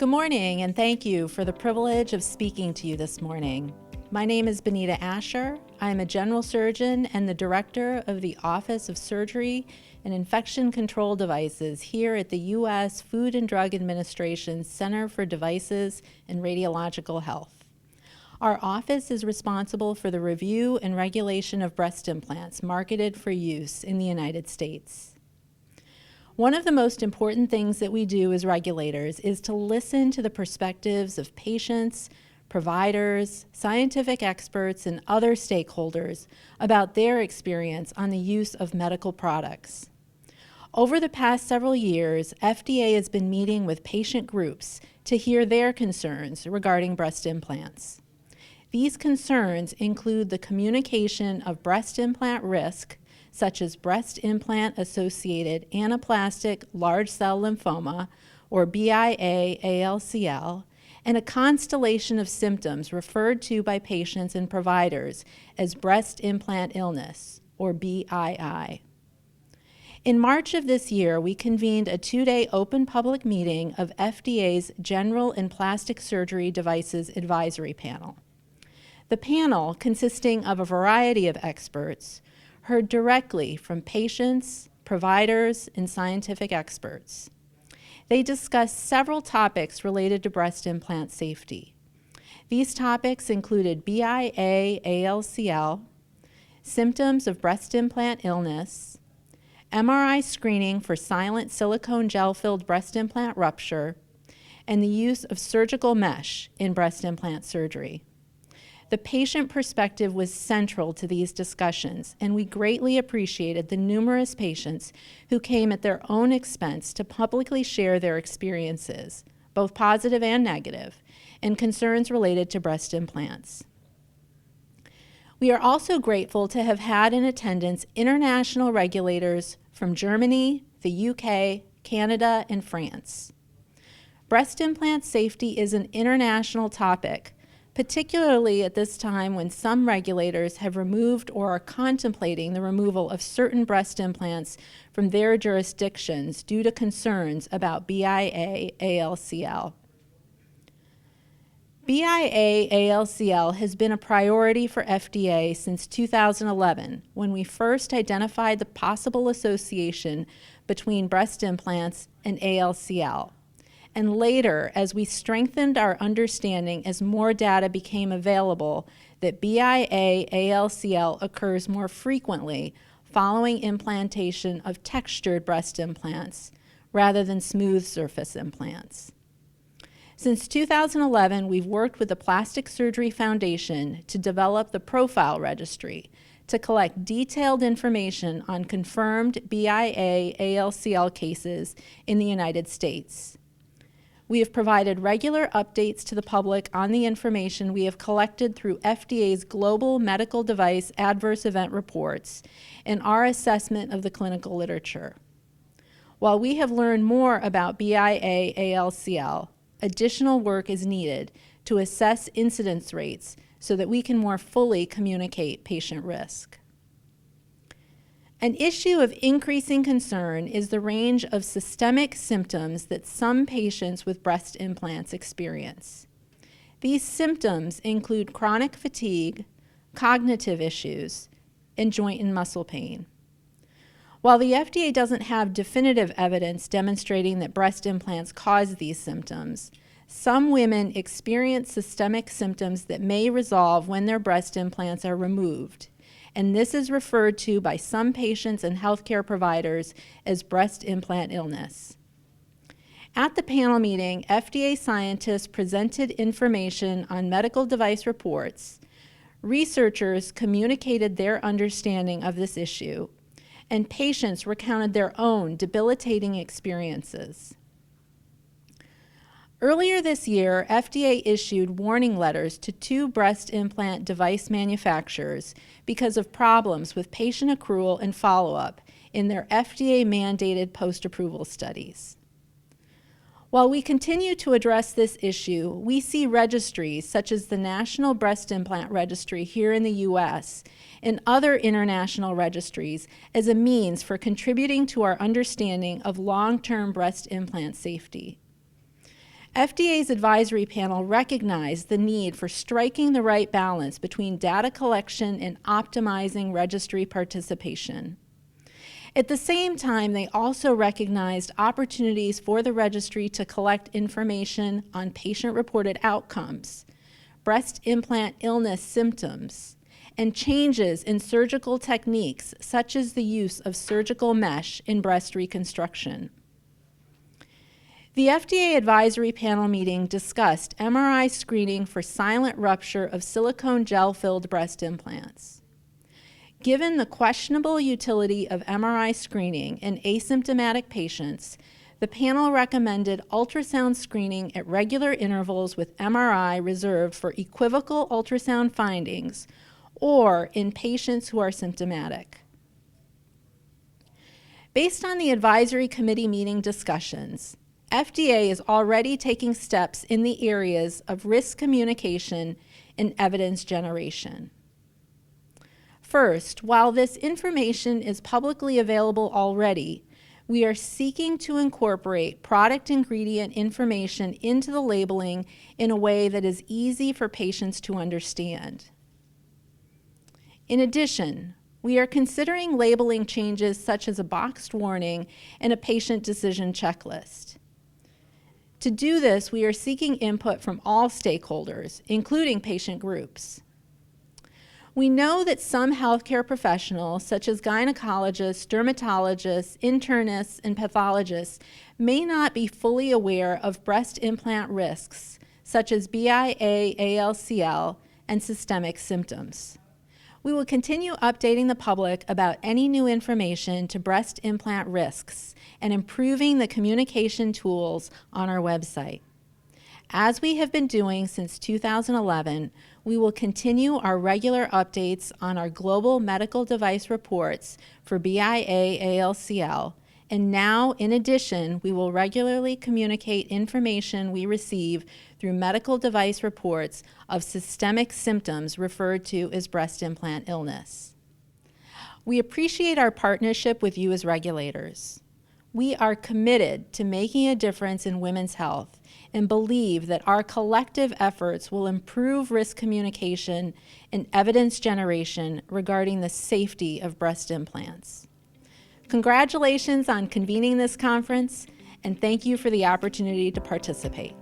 Good morning, and thank you for the privilege of speaking to you this morning. My name is Binita Ashar. I am a general surgeon and the director of the Office of Surgery and Infection Control Devices here at the U.S. Food and Drug Administration's Center for Devices and Radiological Health. Our office is responsible for the review and regulation of breast implants marketed for use in the United States. One of the most important things that we do as regulators is to listen to the perspectives of patients, providers, scientific experts, and other stakeholders about their experience on the use of medical products. Over the past several years, FDA has been meeting with patient groups to hear their concerns regarding breast implants. These concerns include the communication of breast implant risk, such as breast implant-associated anaplastic large cell lymphoma, or BIA-ALCL, and a constellation of symptoms referred to by patients and providers as breast implant illness, or BII. In March of this year, we convened a two-day open public meeting of FDA's General and Plastic Surgery Devices Advisory Panel. The panel, consisting of a variety of experts, heard directly from patients, providers, and scientific experts. They discussed several topics related to breast implant safety. These topics included BIA-ALCL, symptoms of breast implant illness, MRI screening for silent silicone gel-filled breast implant rupture, and the use of surgical mesh in breast implant surgery. The patient perspective was central to these discussions, and we greatly appreciated the numerous patients who came at their own expense to publicly share their experiences, both positive and negative, and concerns related to breast implants. We are also grateful to have had in attendance international regulators from Germany, the UK, Canada, and France. Breast implant safety is an international topic, particularly at this time when some regulators have removed or are contemplating the removal of certain breast implants from their jurisdictions due to concerns about BIA-ALCL. BIA-ALCL has been a priority for FDA since 2011, when we first identified the possible association between breast implants and ALCL. And later, as we strengthened our understanding as more data became available, that BIA-ALCL occurs more frequently following implantation of textured breast implants rather than smooth surface implants. Since 2011, we've worked with the Plastic Surgery Foundation to develop the Profile Registry to collect detailed information on confirmed BIA-ALCL cases in the United States. We have provided regular updates to the public on the information we have collected through FDA's Global Medical Device Adverse Event Reports and our assessment of the clinical literature. While we have learned more about BIA-ALCL, additional work is needed to assess incidence rates so that we can more fully communicate patient risk. An issue of increasing concern is the range of systemic symptoms that some patients with breast implants experience. These symptoms include chronic fatigue, cognitive issues, and joint and muscle pain. While the FDA doesn't have definitive evidence demonstrating that breast implants cause these symptoms, some women experience systemic symptoms that may resolve when their breast implants are removed, and this is referred to by some patients and healthcare providers as breast implant illness. At the panel meeting, FDA scientists presented information on medical device reports, researchers communicated their understanding of this issue, and patients recounted their own debilitating experiences. Earlier this year, FDA issued warning letters to 2 breast implant device manufacturers because of problems with patient accrual and follow-up in their FDA-mandated post-approval studies. While we continue to address this issue, we see registries such as the National Breast Implant Registry here in the U.S. and other international registries as a means for contributing to our understanding of long-term breast implant safety. FDA's advisory panel recognized the need for striking the right balance between data collection and optimizing registry participation. At the same time, they also recognized opportunities for the registry to collect information on patient-reported outcomes, breast implant illness symptoms, and changes in surgical techniques such as the use of surgical mesh in breast reconstruction. The FDA advisory panel meeting discussed MRI screening for silent rupture of silicone gel-filled breast implants. Given the questionable utility of MRI screening in asymptomatic patients, the panel recommended ultrasound screening at regular intervals with MRI reserved for equivocal ultrasound findings or in patients who are symptomatic. Based on the advisory committee meeting discussions, FDA is already taking steps in the areas of risk communication and evidence generation. First, while this information is publicly available already, we are seeking to incorporate product ingredient information into the labeling in a way that is easy for patients to understand. In addition, we are considering labeling changes such as a boxed warning and a patient decision checklist. To do this, we are seeking input from all stakeholders, including patient groups. We know that some healthcare professionals, such as gynecologists, dermatologists, internists, and pathologists, may not be fully aware of breast implant risks, such as BIA-ALCL and systemic symptoms. We will continue updating the public about any new information to breast implant risks and improving the communication tools on our website. As we have been doing since 2011, we will continue our regular updates on our global medical device reports for BIA-ALCL, and now, in addition, we will regularly communicate information we receive through medical device reports of systemic symptoms referred to as breast implant illness. We appreciate our partnership with you as regulators. We are committed to making a difference in women's health and believe that our collective efforts will improve risk communication and evidence generation regarding the safety of breast implants. Congratulations on convening this conference, and thank you for the opportunity to participate.